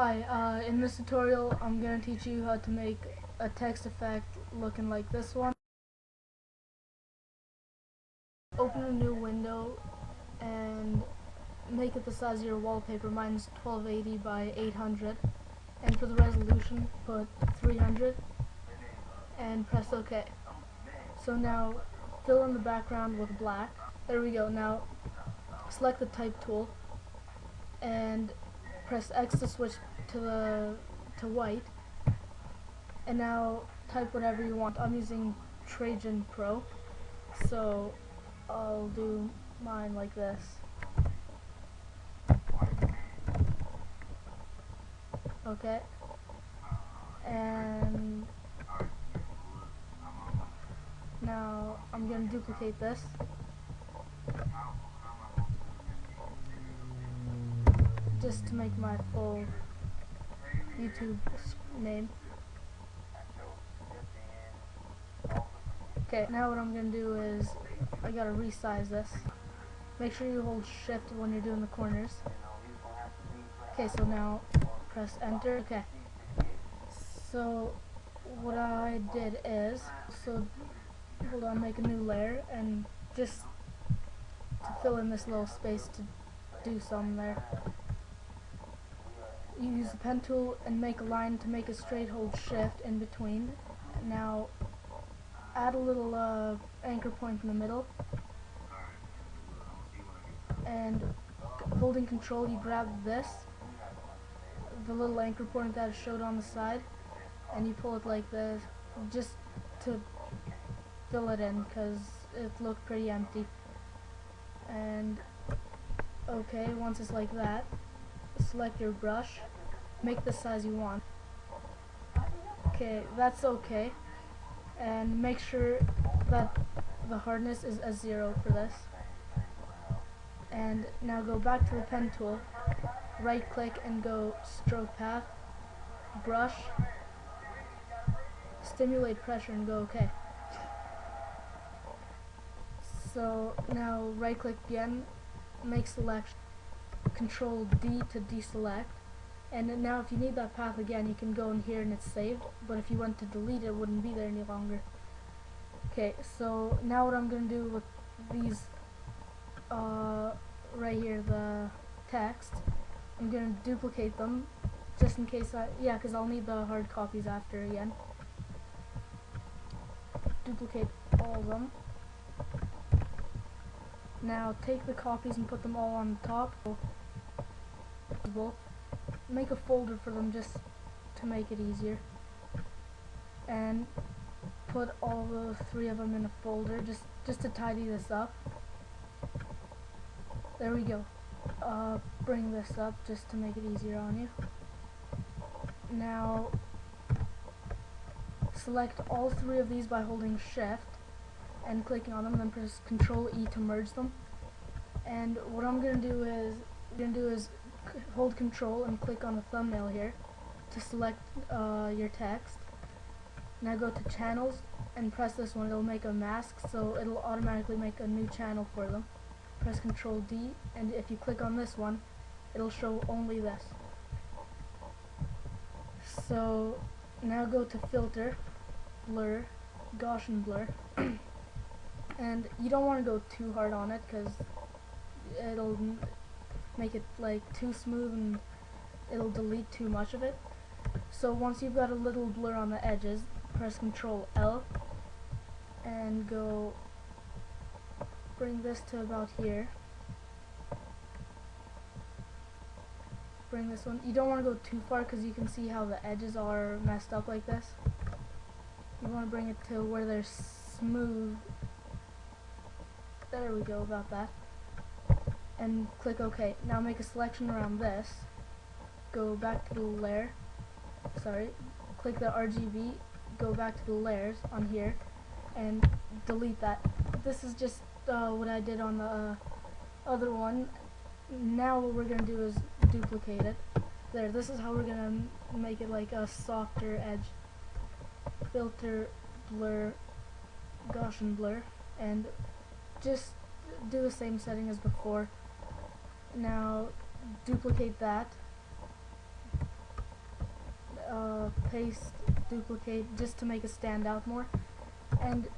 Hi, in this tutorial I'm going to teach you how to make a text effect looking like this one. Open a new window and make it the size of your wallpaper. Mine's 1280 by 800, and for the resolution put 300 and press OK. So now fill in the background with black. There we go. Now select the type tool and press X to switch to white, and now type whatever you want. I'm using Trajan Pro, so I'll do mine like this. Okay, and now I'm going to duplicate this. Just to make my full YouTube name. Okay, now what I'm going to do is I gotta resize this. Make sure you hold shift when you're doing the corners. Okay, so now press enter. Okay, so what I did is, hold on, make a new layer, and just to fill in this little space to do some there, you use the pen tool and make a line. To make it straight, hold shift in between. Now add a little anchor point in the middle, and holding control you grab this, the little anchor point that is showed on the side, and you pull it like this just to fill it in because it looked pretty empty. And okay, once it's like that, select your brush, make the size you want. Okay, that's okay, and make sure that the hardness is a 0 for this. And now go back to the pen tool, right click and go stroke path, brush, stimulate pressure, and go OK. So now right click again, make selection, control D to deselect, and now if you need that path again you can go in here and it's saved, but if you want to delete it, it wouldn't be there any longer. Okay, so now what I'm going to do with these right here, the text, I'm going to duplicate them just in case because I'll need the hard copies after again. Duplicate all of them. Now take the copies and put them all on the top. Make a folder for them just to make it easier, and put all the 3 of them in a folder just to tidy this up. There we go. Bring this up just to make it easier on you. Now select all 3 of these by holding shift and clicking on them, then press Control E to merge them. And what I'm going to do is hold Control and click on the thumbnail here to select your text. Now go to channels and press this one. It'll make a mask, so it'll automatically make a new channel for them. Press Control D, and if you click on this one, it'll show only this. So now go to filter, blur, Gaussian blur, and you don't want to go too hard on it because it'll make it like too smooth and it'll delete too much of it. So once you've got a little blur on the edges, press Control L and go bring this to about here. Bring this one. You don't want to go too far because you can see how the edges are messed up like this. You want to bring it to where they're smooth. There we go, about that. And click OK. Now make a selection around this. Go back to the layer. Click the RGB. Go back to the layers on here and delete that. This is just what I did on the other one. Now what we're going to do is duplicate it. There, this is how we're going to make it like a softer edge. Filter, blur, Gaussian blur, and just do the same setting as before. Now duplicate that, paste, duplicate, just to make it stand out more. And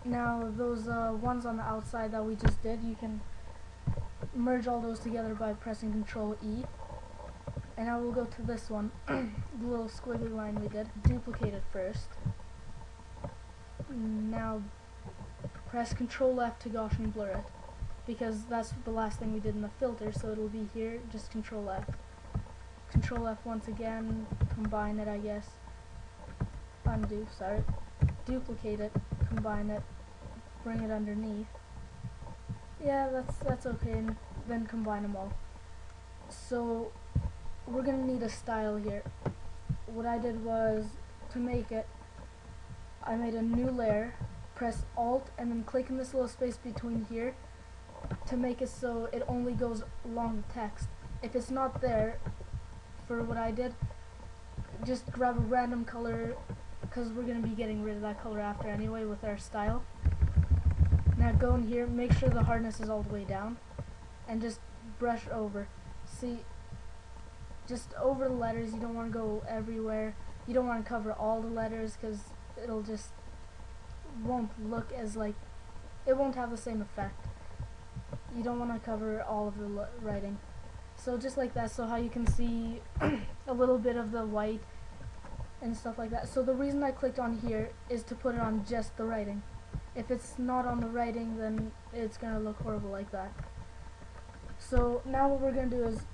now those ones on the outside that we just did, you can merge all those together by pressing Control E. And now we'll go to this one, the little squiggly line we did. Duplicate it first. Now press Control F to Gaussian blur it, because that's the last thing we did in the filter, so it'll be here, just Control F. Control F once again, combine it, I guess. Undo, sorry. Duplicate it, combine it, bring it underneath. Yeah, that's okay, and then combine them all. So we're gonna need a style here. What I did was, to make it, I made a new layer, press Alt, and then click in this little space between here to make it so it only goes along the text. If it's not there, for what I did, just grab a random color, because we're going to be getting rid of that color after anyway with our style. Now go in here, make sure the hardness is all the way down, and just brush over. See, just over the letters, you don't want to go everywhere. You don't want to cover all the letters, because it'll just won't look as like, it won't have the same effect. You don't want to cover all of the writing. So just like that, so how you can see a little bit of the white and stuff like that. So the reason I clicked on here is to put it on just the writing. If it's not on the writing, then it's gonna look horrible like that. So now what we're gonna do is,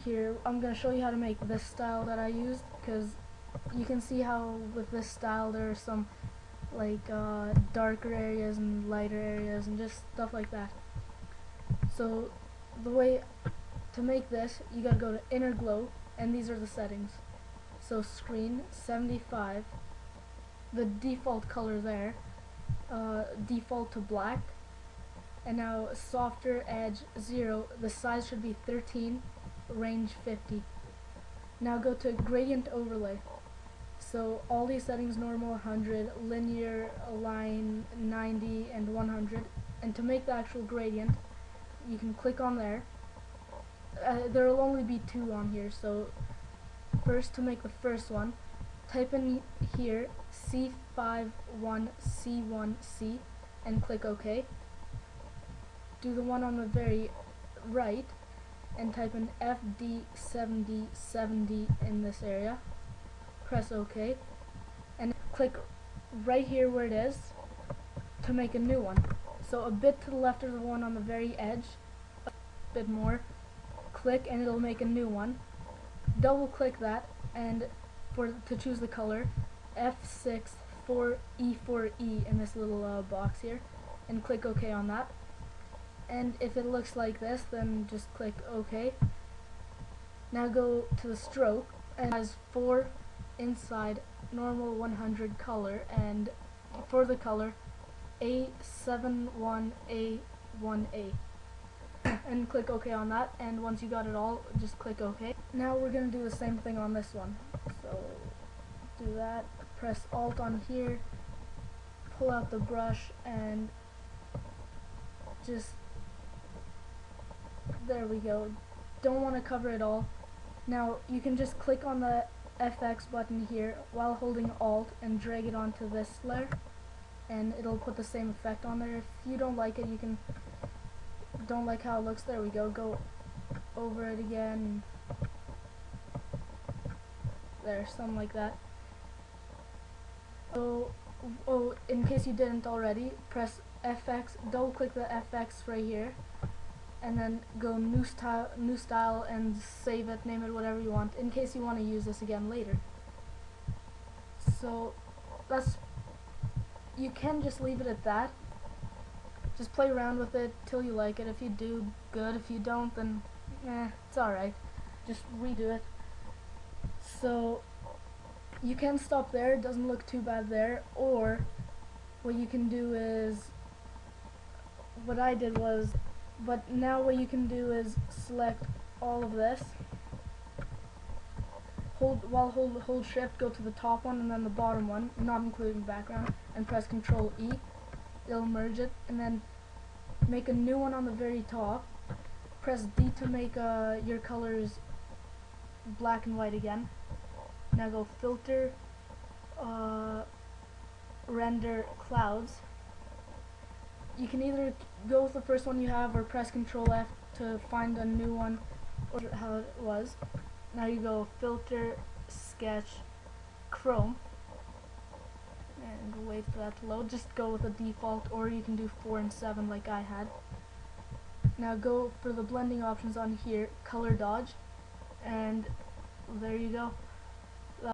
here I'm gonna show you how to make this style that I used, because you can see how with this style there are some like darker areas and lighter areas and just stuff like that. So the way to make this, you gotta go to Inner Glow, and these are the settings. So screen 75, the default color there, default to black, and now softer edge 0, the size should be 13, range 50. Now go to gradient overlay. So all these settings, normal 100, linear, align 90, and 100. And to make the actual gradient, you can click on there. There will only be 2 on here, so first, to make the first one, type in here C51C1C and click OK. Do the one on the very right and type in FD7070 in this area. Press OK and click right here where it is to make a new one. So a bit to the left of the one on the very edge, a bit more. Click and it'll make a new one. Double click that, and to choose the color, F6 for E4E in this little box here, and click OK on that. And if it looks like this, then just click OK. Now go to the stroke, and it has 4 inside, normal 100 color, and for the color A71A1A. And click OK on that, and once you got it all, just click OK. Now we're going to do the same thing on this one. So do that, press Alt on here, pull out the brush, and just, there we go. Don't want to cover it all. Now you can just click on the FX button here while holding Alt and drag it onto this layer, and it'll put the same effect on there. If you don't like it, you can, don't like how it looks, there we go, go over it again, there, something like that. So, in case you didn't already, press FX, double click the FX right here, and then go new style and save it, name it whatever you want, in case you want to use this again later. So that's, you can just leave it at that. Just play around with it till you like it. If you do, good. If you don't, then it's alright. Just redo it. So you can stop there, it doesn't look too bad there, or what you can do is, what I did was, but now what you can do is select all of this, hold shift, go to the top one and then the bottom one, not including background, and press Control E. It'll merge it, and then make a new one on the very top. Press D to make your colors black and white again. Now go filter, render clouds. You can either go with the first one you have or press Control F to find a new one or how it was. Now you go filter, sketch, Chrome, and wait for that to load. Just go with the default, or you can do 4 and 7 like I had. Now go for the blending options on here, color dodge, and there you go.